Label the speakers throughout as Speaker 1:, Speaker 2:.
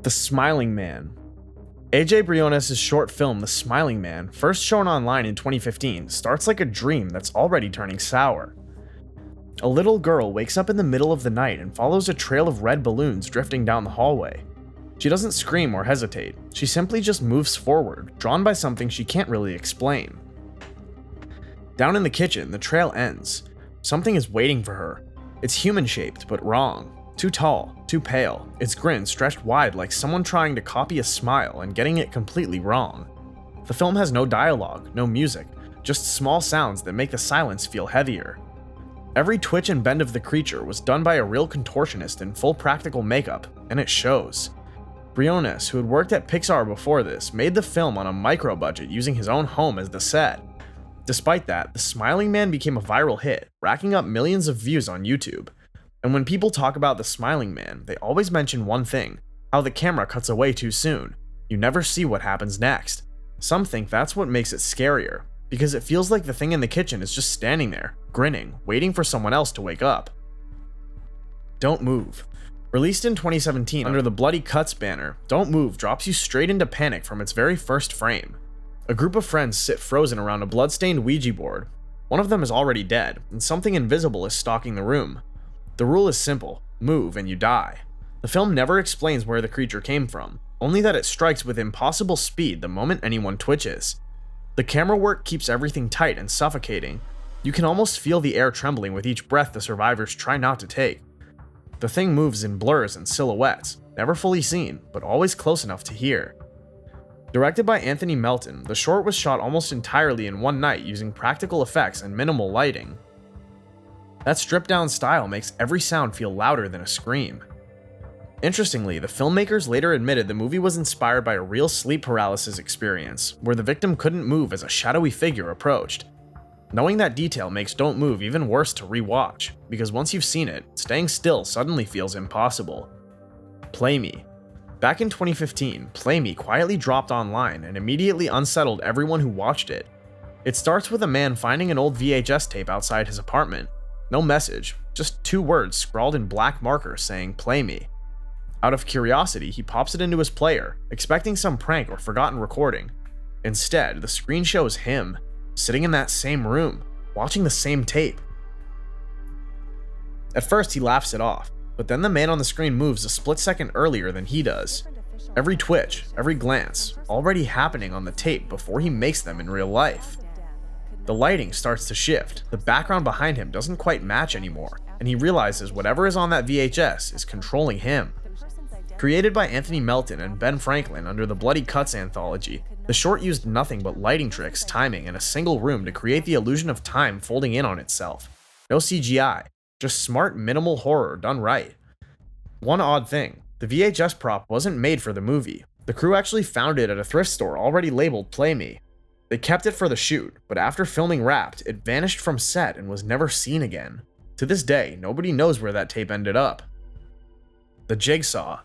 Speaker 1: The Smiling Man. AJ Briones' short film, The Smiling Man, first shown online in 2015, starts like a dream that's already turning sour. A little girl wakes up in the middle of the night and follows a trail of red balloons drifting down the hallway. She doesn't scream or hesitate, she simply just moves forward, drawn by something she can't really explain. Down in the kitchen, the trail ends. Something is waiting for her. It's human-shaped, but wrong. Too tall, too pale, its grin stretched wide like someone trying to copy a smile and getting it completely wrong. The film has no dialogue, no music, just small sounds that make the silence feel heavier. Every twitch and bend of the creature was done by a real contortionist in full practical makeup, and it shows. Briones, who had worked at Pixar before this, made the film on a micro budget using his own home as the set. Despite that, The Smiling Man became a viral hit, racking up millions of views on YouTube. And when people talk about The Smiling Man, they always mention one thing: how the camera cuts away too soon. You never see what happens next. Some think that's what makes it scarier, because it feels like the thing in the kitchen is just standing there, grinning, waiting for someone else to wake up. Don't Move. Released in 2017 under the Bloody Cuts banner, Don't Move drops you straight into panic from its very first frame. A group of friends sit frozen around a bloodstained Ouija board. One of them is already dead, and something invisible is stalking the room. The rule is simple: move and you die. The film never explains where the creature came from, only that it strikes with impossible speed the moment anyone twitches. The camera work keeps everything tight and suffocating. You can almost feel the air trembling with each breath the survivors try not to take. The thing moves in blurs and silhouettes, never fully seen, but always close enough to hear. Directed by Anthony Melton, the short was shot almost entirely in one night using practical effects and minimal lighting. That stripped-down style makes every sound feel louder than a scream. Interestingly, the filmmakers later admitted the movie was inspired by a real sleep paralysis experience, where the victim couldn't move as a shadowy figure approached. Knowing that detail makes Don't Move even worse to rewatch, because once you've seen it, staying still suddenly feels impossible. Play Me. Back in 2015, Play Me quietly dropped online and immediately unsettled everyone who watched it. It starts with a man finding an old VHS tape outside his apartment. No message, just 2 words scrawled in black marker saying "Play Me." Out of curiosity, he pops it into his player, expecting some prank or forgotten recording. Instead, the screen shows him, sitting in that same room, watching the same tape. At first, he laughs it off, but then the man on the screen moves a split second earlier than he does. Every twitch, every glance, already happening on the tape before he makes them in real life. The lighting starts to shift, the background behind him doesn't quite match anymore, and he realizes whatever is on that VHS is controlling him. Created by Anthony Melton and Ben Franklin under the Bloody Cuts anthology, the short used nothing but lighting tricks, timing, and a single room to create the illusion of time folding in on itself. No CGI, just smart minimal horror done right. One odd thing, the VHS prop wasn't made for the movie. The crew actually found it at a thrift store already labeled "Play Me." They kept it for the shoot, but after filming wrapped, it vanished from set and was never seen again. To this day, nobody knows where that tape ended up. The Jigsaw.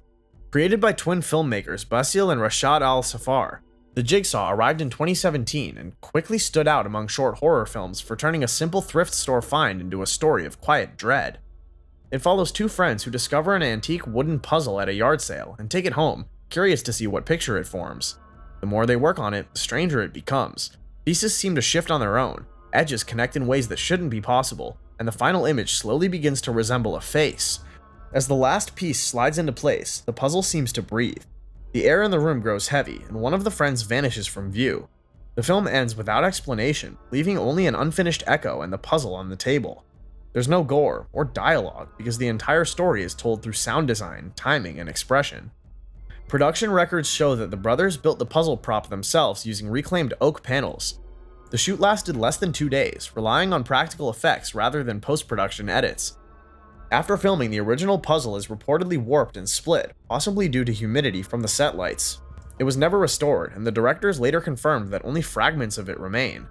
Speaker 1: Created by twin filmmakers Basil and Rashad Al-Safar, The Jigsaw arrived in 2017 and quickly stood out among short horror films for turning a simple thrift store find into a story of quiet dread. It follows 2 friends who discover an antique wooden puzzle at a yard sale and take it home, curious to see what picture it forms. The more they work on it, the stranger it becomes. Pieces seem to shift on their own, edges connect in ways that shouldn't be possible, and the final image slowly begins to resemble a face. As the last piece slides into place, the puzzle seems to breathe. The air in the room grows heavy, and one of the friends vanishes from view. The film ends without explanation, leaving only an unfinished echo and the puzzle on the table. There's no gore or dialogue because the entire story is told through sound design, timing, and expression. Production records show that the brothers built the puzzle prop themselves using reclaimed oak panels. The shoot lasted less than 2 days, relying on practical effects rather than post-production edits. After filming, the original puzzle is reportedly warped and split, possibly due to humidity from the set lights. It was never restored, and the directors later confirmed that only fragments of it remain.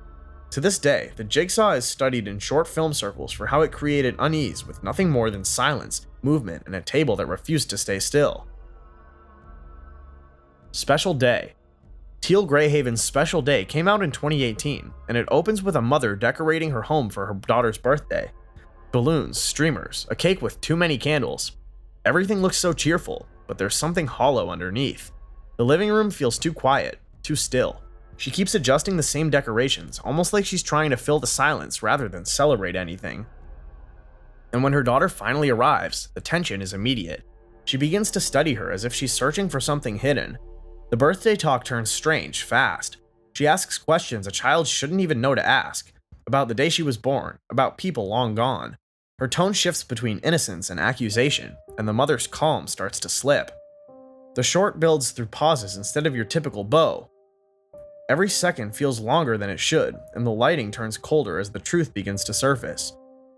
Speaker 1: To this day, the Jigsaw is studied in short film circles for how it created unease with nothing more than silence, movement, and a table that refused to stay still. Special Day. Teal Greyhaven's Special Day came out in 2018, and it opens with a mother decorating her home for her daughter's birthday. Balloons, streamers, a cake with too many candles. Everything looks so cheerful, but there's something hollow underneath. The living room feels too quiet, too still. She keeps adjusting the same decorations, almost like she's trying to fill the silence rather than celebrate anything. And when her daughter finally arrives, the tension is immediate. She begins to study her as if she's searching for something hidden. The birthday talk turns strange fast. She asks questions a child shouldn't even know to ask, about the day she was born, about people long gone. Her tone shifts between innocence and accusation, and the mother's calm starts to slip. The short builds through pauses instead of your typical bow. Every second feels longer than it should, and the lighting turns colder as the truth begins to surface.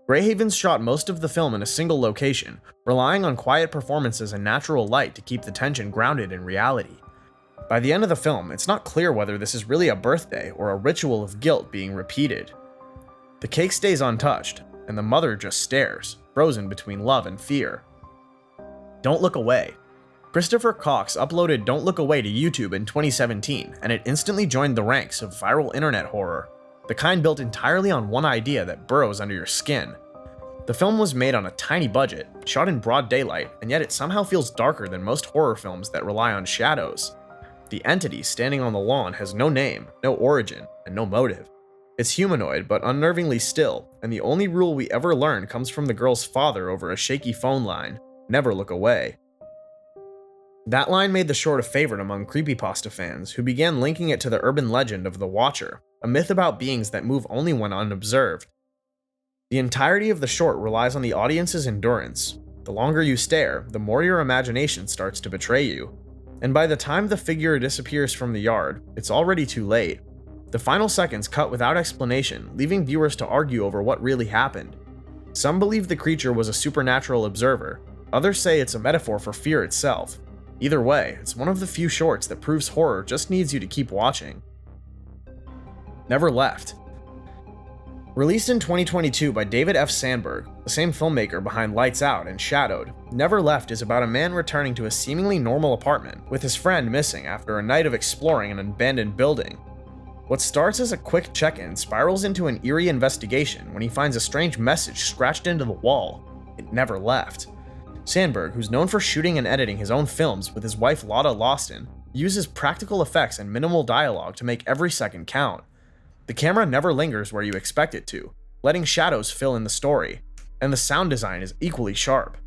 Speaker 1: Greyhaven's shot most of the film in a single location, relying on quiet performances and natural light to keep the tension grounded in reality. By the end of the film, it's not clear whether this is really a birthday or a ritual of guilt being repeated. The cake stays untouched, and the mother just stares, frozen between love and fear. Don't Look Away. Christopher Cox uploaded Don't Look Away to YouTube in 2017, and it instantly joined the ranks of viral internet horror, the kind built entirely on one idea that burrows under your skin. The film was made on a tiny budget, shot in broad daylight, and yet it somehow feels darker than most horror films that rely on shadows. The entity standing on the lawn has no name, no origin, and no motive. It's humanoid but unnervingly still, and the only rule we ever learn comes from the girl's father over a shaky phone line: never look away. That line made the short a favorite among creepypasta fans, who began linking it to the urban legend of the Watcher, a myth about beings that move only when unobserved. The entirety of the short relies on the audience's endurance. The longer you stare, the more your imagination starts to betray you. And by the time the figure disappears from the yard, it's already too late. The final seconds cut without explanation, leaving viewers to argue over what really happened. Some believe the creature was a supernatural observer, others say it's a metaphor for fear itself. Either way, it's one of the few shorts that proves horror just needs you to keep watching. Never Left. Released in 2022 by David F. Sandberg, the same filmmaker behind Lights Out and Shadowed, Never Left is about a man returning to a seemingly normal apartment, with his friend missing after a night of exploring an abandoned building. What starts as a quick check-in spirals into an eerie investigation when he finds a strange message scratched into the wall: "It never left." Sandberg, who's known for shooting and editing his own films with his wife Lotta Lawson, uses practical effects and minimal dialogue to make every second count. The camera never lingers where you expect it to, letting shadows fill in the story, and the sound design is equally sharp.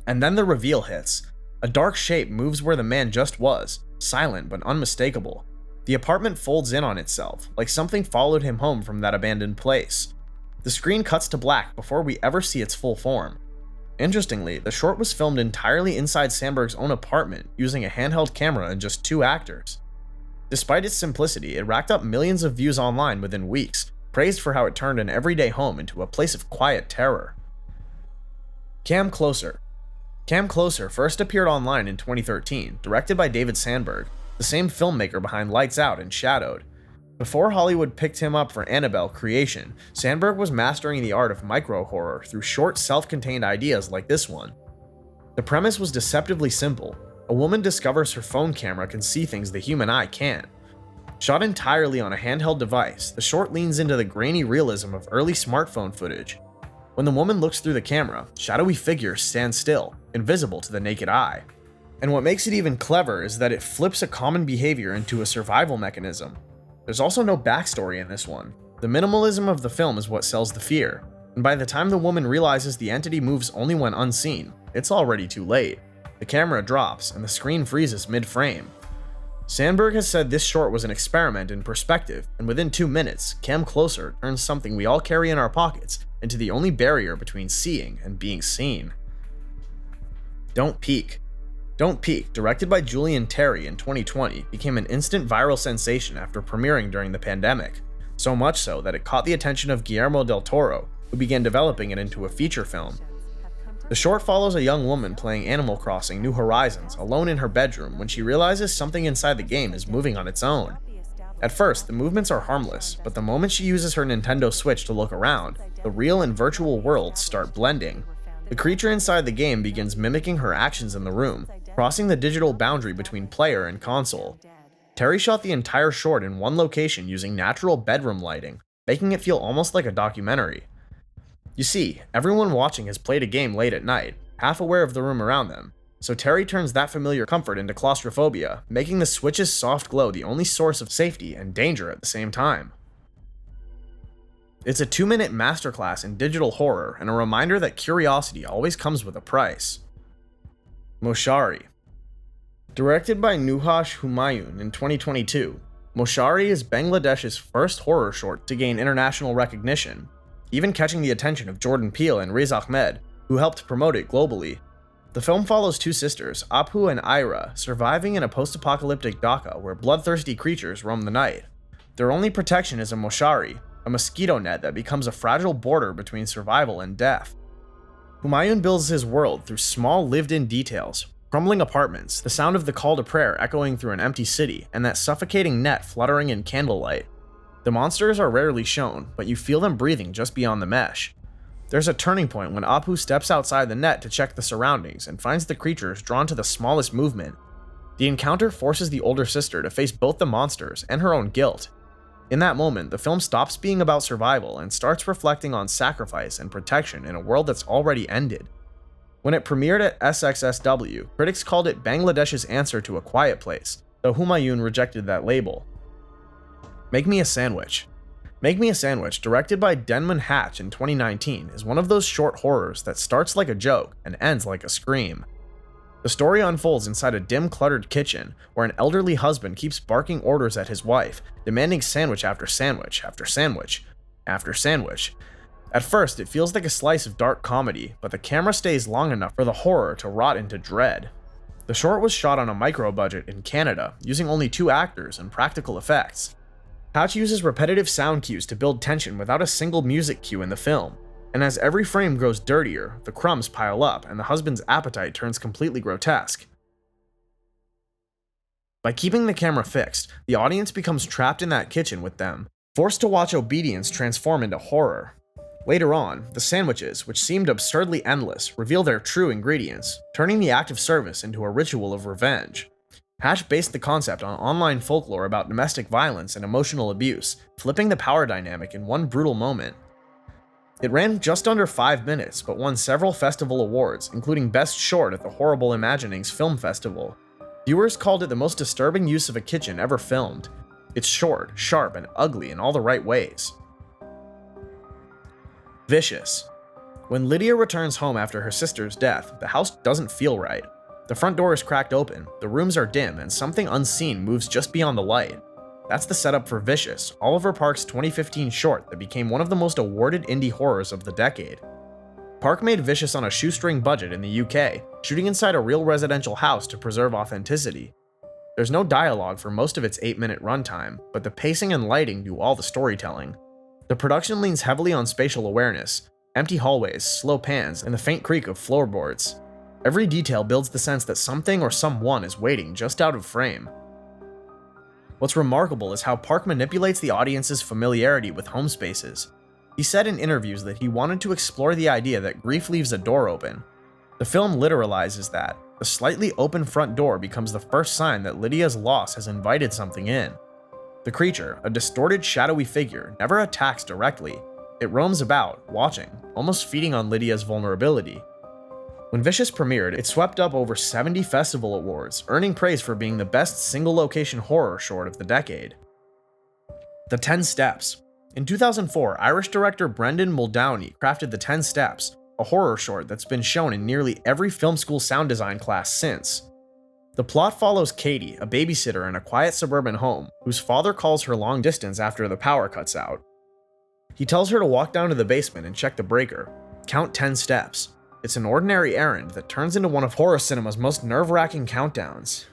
Speaker 1: And then the reveal hits. A dark shape moves where the man just was, silent but unmistakable. The apartment folds in on itself, like something followed him home from that abandoned place. The screen cuts to black before we ever see its full form. Interestingly, the short was filmed entirely inside Sandberg's own apartment, using a handheld camera and just 2 actors. Despite its simplicity, it racked up millions of views online within weeks, praised for how it turned an everyday home into a place of quiet terror. Come Closer. Come Closer first appeared online in 2013, directed by David Sandberg, the same filmmaker behind Lights Out and Shadowed. Before Hollywood picked him up for Annabelle creation, Sandberg was mastering the art of micro-horror through short, self-contained ideas like this one. The premise was deceptively simple. A woman discovers her phone camera can see things the human eye can't. Shot entirely on a handheld device, the short leans into the grainy realism of early smartphone footage. When the woman looks through the camera, shadowy figures stand still, invisible to the naked eye. And what makes it even clever is that it flips a common behavior into a survival mechanism. There's also no backstory in this one. The minimalism of the film is what sells the fear, and by the time the woman realizes the entity moves only when unseen, it's already too late. The camera drops, and the screen freezes mid-frame. Sandberg has said this short was an experiment in perspective, and within 2 minutes, Come Closer turns something we all carry in our pockets into the only barrier between seeing and being seen. Don't Peek. Don't Peek, directed by Julian Terry in 2020, became an instant viral sensation after premiering during the pandemic, so much so that it caught the attention of Guillermo del Toro, who began developing it into a feature film. The short follows a young woman playing Animal Crossing New Horizons alone in her bedroom when she realizes something inside the game is moving on its own. At first, the movements are harmless, but the moment she uses her Nintendo Switch to look around, the real and virtual worlds start blending. The creature inside the game begins mimicking her actions in the room, crossing the digital boundary between player and console. Terry shot the entire short in one location using natural bedroom lighting, making it feel almost like a documentary. You see, everyone watching has played a game late at night, half aware of the room around them. so Terry turns that familiar comfort into claustrophobia, making the switch's soft glow the only source of safety and danger at the same time. It's a 2-minute masterclass in digital horror and a reminder that curiosity always comes with a price. Moshari. Directed by Nuhash Humayun in 2022, Moshari is Bangladesh's first horror short to gain international recognition, even catching the attention of Jordan Peele and Riz Ahmed, who helped promote it globally. The film follows two sisters, Aphu and Ira, surviving in a post-apocalyptic Dhaka where bloodthirsty creatures roam the night. Their only protection is a moshari, a mosquito net that becomes a fragile border between survival and death. Humayun builds his world through small lived-in details, crumbling apartments, the sound of the call to prayer echoing through an empty city, and that suffocating net fluttering in candlelight. The monsters are rarely shown, but you feel them breathing just beyond the mesh. There's a turning point when Aphu steps outside the net to check the surroundings and finds the creatures drawn to the smallest movement. The encounter forces the older sister to face both the monsters and her own guilt. In that moment, the film stops being about survival and starts reflecting on sacrifice and protection in a world that's already ended. When it premiered at SXSW, critics called it Bangladesh's answer to A Quiet Place, though Humayun rejected that label. Make Me a Sandwich. Make Me a Sandwich, directed by Denman Hatch in 2019, is one of those short horrors that starts like a joke and ends like a scream. The story unfolds inside a dim, cluttered kitchen, where an elderly husband keeps barking orders at his wife, demanding sandwich after sandwich after sandwich after sandwich. At first, it feels like a slice of dark comedy, but the camera stays long enough for the horror to rot into dread. The short was shot on a micro-budget in Canada, using only 2 actors and practical effects. Hatch uses repetitive sound cues to build tension without a single music cue in the film. And as every frame grows dirtier, the crumbs pile up and the husband's appetite turns completely grotesque. By keeping the camera fixed, the audience becomes trapped in that kitchen with them, forced to watch obedience transform into horror. Later on, the sandwiches, which seemed absurdly endless, reveal their true ingredients, turning the act of service into a ritual of revenge. Hatch based the concept on online folklore about domestic violence and emotional abuse, flipping the power dynamic in one brutal moment. It ran just under 5 minutes, but won several festival awards, including Best Short at the Horrible Imaginings Film Festival. Viewers called it the most disturbing use of a kitchen ever filmed. It's short, sharp, and ugly in all the right ways. Vicious. When Lydia returns home after her sister's death, the house doesn't feel right. The front door is cracked open, the rooms are dim, and something unseen moves just beyond the light. That's the setup for Vicious, Oliver Park's 2015 short that became one of the most awarded indie horrors of the decade. Park made Vicious on a shoestring budget in the UK, shooting inside a real residential house to preserve authenticity. There's no dialogue for most of its 8-minute runtime, but the pacing and lighting do all the storytelling. The production leans heavily on spatial awareness, empty hallways, slow pans, and the faint creak of floorboards. Every detail builds the sense that something or someone is waiting just out of frame. What's remarkable is how Park manipulates the audience's familiarity with home spaces. He said in interviews that he wanted to explore the idea that grief leaves a door open. The film literalizes that. The slightly open front door becomes the first sign that Lydia's loss has invited something in. The creature, a distorted, shadowy figure, never attacks directly. It roams about, watching, almost feeding on Lydia's vulnerability. When Vicious premiered, it swept up over 70 festival awards, earning praise for being the best single-location horror short of the decade. The 10 Steps. In 2004, Irish director Brendan Muldowney crafted The 10 Steps, a horror short that's been shown in nearly every film school sound design class since. The plot follows Katie, a babysitter in a quiet suburban home, whose father calls her long distance after the power cuts out. He tells her to walk down to the basement and check the breaker. Count 10 steps. It's an ordinary errand that turns into one of horror cinema's most nerve-wracking countdowns.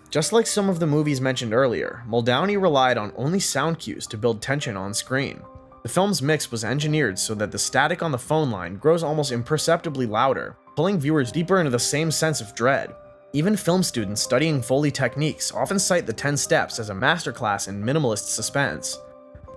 Speaker 1: Just like some of the movies mentioned earlier, Muldowney relied on only sound cues to build tension on screen. The film's mix was engineered so that the static on the phone line grows almost imperceptibly louder, pulling viewers deeper into the same sense of dread. Even film students studying Foley techniques often cite the 10 Steps as a masterclass in minimalist suspense.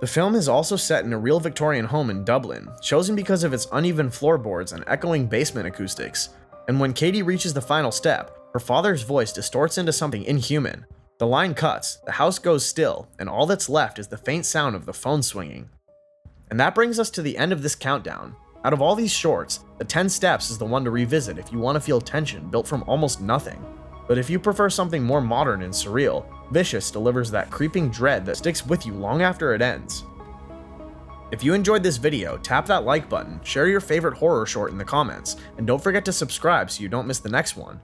Speaker 1: The film is also set in a real Victorian home in Dublin, chosen because of its uneven floorboards and echoing basement acoustics. And when Katie reaches the final step, her father's voice distorts into something inhuman. The line cuts, the house goes still, and all that's left is the faint sound of the phone swinging. And that brings us to the end of this countdown. Out of all these shorts, the 10 Steps is the one to revisit if you want to feel tension built from almost nothing. But if you prefer something more modern and surreal, Vicious delivers that creeping dread that sticks with you long after it ends. If you enjoyed this video, tap that like button, share your favorite horror short in the comments, and don't forget to subscribe so you don't miss the next one.